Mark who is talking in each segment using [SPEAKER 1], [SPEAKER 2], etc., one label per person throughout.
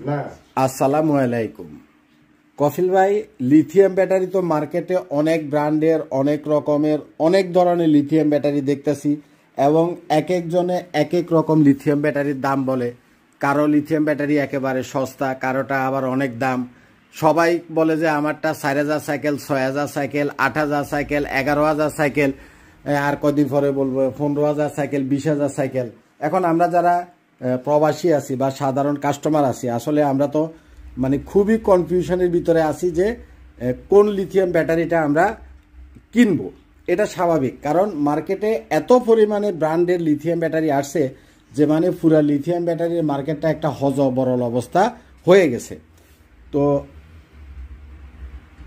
[SPEAKER 1] না।
[SPEAKER 2] আসসালামু আলাইকুম। কফিল ভাই, লিথিয়াম ব্যাটারি তো মার্কেটে অনেক ব্র্যান্ডের, অনেক রকমের, অনেক ধরনের লিথিয়াম ব্যাটারি দেখতেছি এবং এক একজনে এক এক রকম লিথিয়াম ব্যাটারির দাম বলে। কারো লিথিয়াম ব্যাটারি একেবারে সস্তা, কারোটা আবার অনেক দাম। সবাই বলে যে আমারটা 4000 সাইকেল, 6000 সাইকেল, 8000 সাইকেল, 11000 সাইকেল, আর কদিন পরে বলবো 15000 সাইকেল, 20000 সাইকেল। এখন আমরা যারা প্রবাসী আছি বা সাধারণ কাস্টমার আছি, আসলে আমরা তো মানে খুবই কনফিউশনের ভিতরে আছি যে কোন লিথিয়াম ব্যাটারিটা আমরা কিনবো। এটা স্বাভাবিক, কারণ মার্কেটে এত পরিমাণে ব্র্যান্ডের লিথিয়াম ব্যাটারি আসছে যে মানে পুরা লিথিয়াম ব্যাটারির মার্কেটটা একটা হজবরল অবস্থা হয়ে গেছে। তো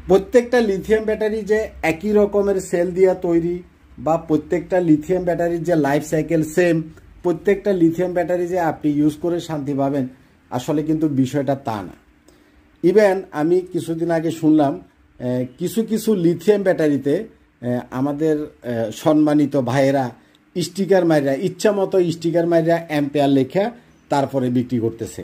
[SPEAKER 2] প্রত্যেকটা লিথিয়াম ব্যাটারি যে একই রকমের সেল দিয়া তৈরি বা প্রত্যেকটা লিথিয়াম ব্যাটারির যে লাইফ সাইকেল সেম, প্রত্যেকটা লিথিয়াম ব্যাটারি যে আপনি ইউজ করে শান্তি পাবেন, আসলে কিন্তু বিষয়টা তা না। ইভেন আমি কিছুদিন আগে শুনলাম কিছু কিছু লিথিয়াম ব্যাটারিতে আমাদের সম্মানিত ভাইয়েরা স্টিকার মাইরা, ইচ্ছা মতো স্টিকার মাইরা অ্যাম্পেয়ার লেখা তারপরে বিক্রি করতেছে।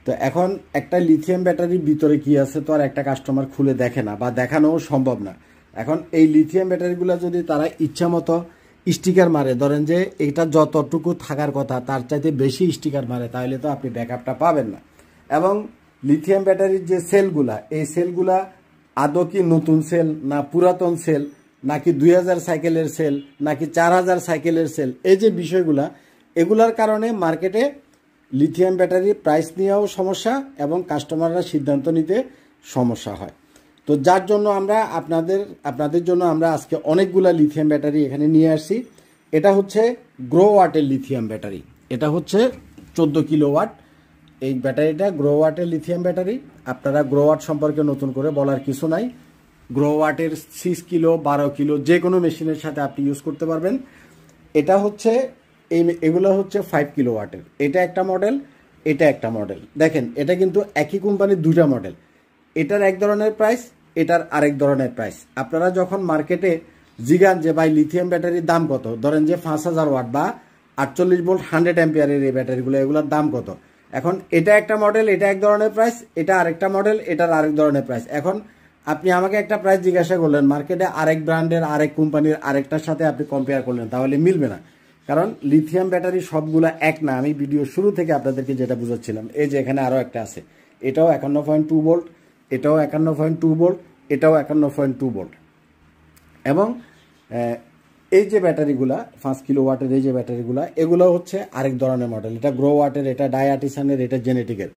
[SPEAKER 2] তো এখন একটা লিথিয়াম ব্যাটারির ভিতরে কি আছে তো আর একটা কাস্টমার খুলে দেখে না বা দেখানোও সম্ভব না। এখন এই লিথিয়াম ব্যাটারিগুলো যদি তারা ইচ্ছা মতো স্টিকার মারে, ধরেন যে এটা যতটুকু থাকার কথা তার চাইতে বেশি স্টিকার মারে, তাহলে তো আপনি ব্যাকআপটা পাবেন না। এবং লিথিয়াম ব্যাটারির যে সেলগুলা, এই সেলগুলা আদৌ কি নতুন সেল না পুরাতন সেল, নাকি 2000 সাইকেলের সেল, নাকি 4000 সাইকেলের সেল, এই যে বিষয়গুলা, এগুলার কারণে মার্কেটে লিথিয়াম ব্যাটারির প্রাইস নিয়েও সমস্যা এবং কাস্টমাররা সিদ্ধান্ত নিতে সমস্যা হয়। তো যার জন্য আমরা আপনাদের জন্য আমরা আজকে অনেকগুলা লিথিয়াম ব্যাটারি এখানে নিয়ে আসছি। এটা হচ্ছে গ্রো ওয়াটের লিথিয়াম ব্যাটারি, এটা হচ্ছে 14 কিলোওয়াট। এই ব্যাটারিটা গ্রো ওয়াটের লিথিয়াম ব্যাটারি। আপনারা গ্রো ওয়াট সম্পর্কে নতুন করে বলার কিছু নাই। গ্রো ওয়াটের 6 কিলো, 12 কিলো যে কোনো মেশিনের সাথে আপনি ইউজ করতে পারবেন। এটা হচ্ছে এগুলো হচ্ছে 5 কিলোওয়াটের। এটা একটা মডেল, এটা একটা মডেল। দেখেন, এটা কিন্তু একই কোম্পানির দুইটা মডেল। এটার এক ধরনের প্রাইস, এটার আরেক ধরনের প্রাইস। আপনারা যখন মার্কেটে জিগান যে ভাই লিথিয়াম ব্যাটারির দাম কত, ধরেন যে 5000 ওয়াট বা 48 ভোল্ট 100 অ্যাম্পিয়ারের এই ব্যাটারিগুলো, এগুলোর দাম কত। এখন এটা একটা মডেল, এটা এক ধরনের প্রাইস, এটা আরেকটা মডেল, এটার আরেক ধরনের প্রাইস। এখন আপনি আমাকে একটা প্রাইস জিজ্ঞাসা করলেন, মার্কেটে আরেক ব্র্যান্ডের আরেক কোম্পানির আরেকটার সাথে আপনি কম্পেয়ার করলেন, তাহলে মিলবে না। কারণ লিথিয়াম ব্যাটারি সবগুলা এক না। আমি ভিডিও শুরু থেকে আপনাদেরকে যেটা বুঝাচ্ছিলাম, এই যে এখানে আরও একটা আছে, এটাও 51.2 ভোল্ট, এটাও 51.2 ভোল্ট, এটাও 51.2 ভোল্ট। এবং এই যে ব্যাটারিগুলা 5 কিলোওয়াটের এই যে ব্যাটারিগুলা, এগুলো হচ্ছে আরেক ধরনের মডেল। এটা গ্রো ওয়াটের, এটা ডাই আর্টিসানের, এটা জেনেটিকের।